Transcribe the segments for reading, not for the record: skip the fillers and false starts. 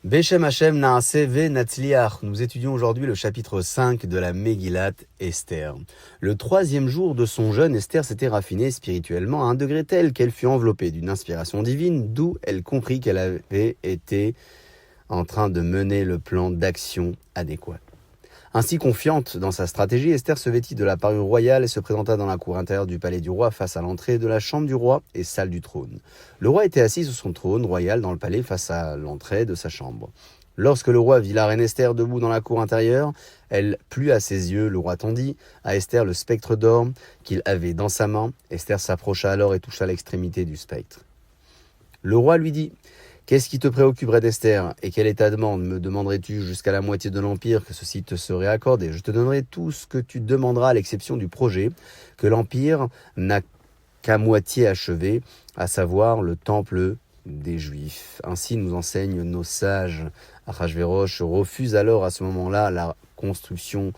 Beshem Hashem Naaseh ve Natzliach. Nous étudions aujourd'hui le chapitre 5 de la Megillat Esther. Le troisième jour de son jeûne, Esther s'était raffinée spirituellement à un degré tel qu'elle fut enveloppée d'une inspiration divine, d'où elle comprit qu'elle avait été en train de mener le plan d'action adéquat. Ainsi confiante dans sa stratégie, Esther se vêtit de la parure royale et se présenta dans la cour intérieure du palais du roi face à l'entrée de la chambre du roi et salle du trône. Le roi était assis sur son trône royal dans le palais face à l'entrée de sa chambre. Lorsque le roi vit la reine Esther debout dans la cour intérieure, elle plut à ses yeux. Le roi tendit à Esther le spectre d'or qu'il avait dans sa main. Esther s'approcha alors et toucha l'extrémité du spectre. Le roi lui dit: qu'est-ce qui te préoccuperait d'Esther? Et quelle est ta demande? Me demanderais-tu jusqu'à la moitié de l'Empire que ceci te serait accordé? Je te donnerai tout ce que tu demanderas à l'exception du projet que l'Empire n'a qu'à moitié achevé, à savoir le temple des Juifs. Ainsi nous enseignent nos sages. Achashverosh refuse alors à ce moment-là la construction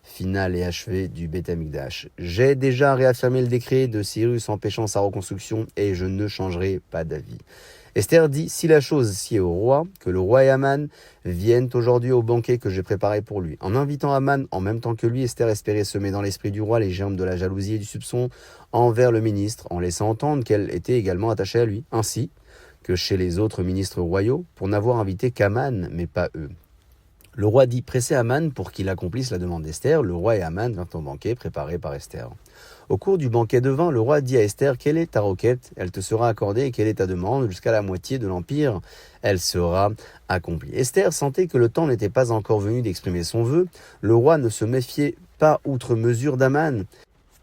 finale et achevée du Beth Amikdash. J'ai déjà réaffirmé le décret de Cyrus empêchant sa reconstruction et je ne changerai pas d'avis. Esther dit: si la chose sied au roi, que le roi et Haman viennent aujourd'hui au banquet que j'ai préparé pour lui. En invitant Haman en même temps que lui, Esther espérait semer dans l'esprit du roi les germes de la jalousie et du soupçon envers le ministre, en laissant entendre qu'elle était également attachée à lui, ainsi que chez les autres ministres royaux, pour n'avoir invité qu'Haman, mais pas eux. Le roi dit presser Haman pour qu'il accomplisse la demande d'Esther. Le roi et Haman vinrent au banquet préparé par Esther. Au cours du banquet de vin, le roi dit à Esther: quelle est ta requête? Elle te sera accordée. Et quelle est ta demande? Jusqu'à la moitié de l'Empire, elle sera accomplie. Esther sentait que le temps n'était pas encore venu d'exprimer son vœu. Le roi ne se méfiait pas outre mesure d'Haman.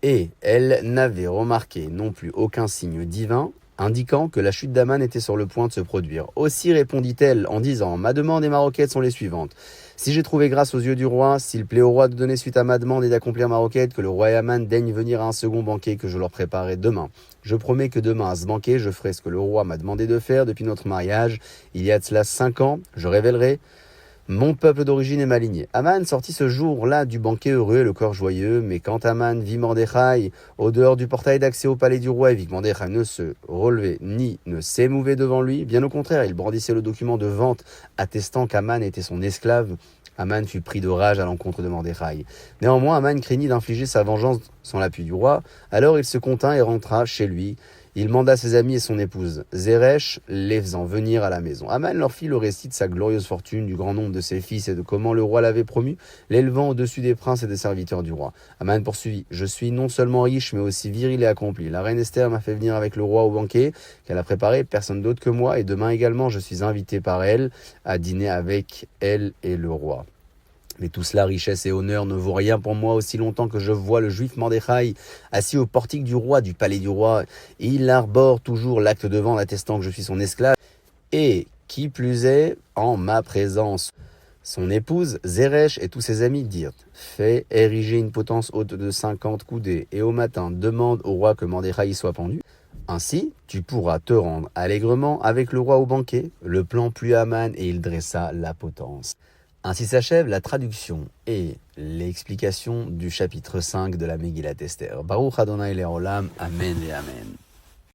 Et elle n'avait remarqué non plus aucun signe divin indiquant que la chute d'Haman était sur le point de se produire. Aussi répondit-elle en disant: ma demande et ma requête sont les suivantes. Si j'ai trouvé grâce aux yeux du roi, s'il plaît au roi de donner suite à ma demande et d'accomplir ma requête, que le roi et Haman daignent venir à un second banquet que je leur préparerai demain. Je promets que demain, à ce banquet, je ferai ce que le roi m'a demandé de faire depuis notre mariage. Il y a de cela 5 ans, je révélerai mon peuple d'origine et ma lignée. Haman sortit ce jour-là du banquet heureux et le corps joyeux, mais quand Haman vit Mordechai au dehors du portail d'accès au palais du roi et vit que Mordechai ne se relevait ni ne s'émouvait devant lui, bien au contraire, il brandissait le document de vente attestant qu'Haman était son esclave, Haman fut pris de rage à l'encontre de Mordechai. Néanmoins, Haman craignit d'infliger sa vengeance sans l'appui du roi, alors il se contint et rentra chez lui. Il manda ses amis et son épouse Zeresh, les faisant venir à la maison. Haman leur fit le récit de sa glorieuse fortune, du grand nombre de ses fils et de comment le roi l'avait promu, l'élevant au-dessus des princes et des serviteurs du roi. Haman poursuivit: je suis non seulement riche, mais aussi viril et accompli. La reine Esther m'a fait venir avec le roi au banquet qu'elle a préparé, personne d'autre que moi, et demain également je suis invité par elle à dîner avec elle et le roi. Mais tout cela, richesse et honneur, ne vaut rien pour moi aussi longtemps que je vois le juif Mordechai assis au portique du roi, du palais du roi. Il arbore toujours l'acte de vente attestant que je suis son esclave, et qui plus est, en ma présence. Son épouse, Zeresh, et tous ses amis dirent: fais ériger une potence haute de 50 coudées, et au matin, demande au roi que Mordechai soit pendu. Ainsi, tu pourras te rendre allègrement avec le roi au banquet. Le plan plut à Haman, et il dressa la potence. Ainsi s'achève la traduction et l'explication du chapitre 5 de la Megillat Esther. Baruch Adonai Leolam, Amen et Amen.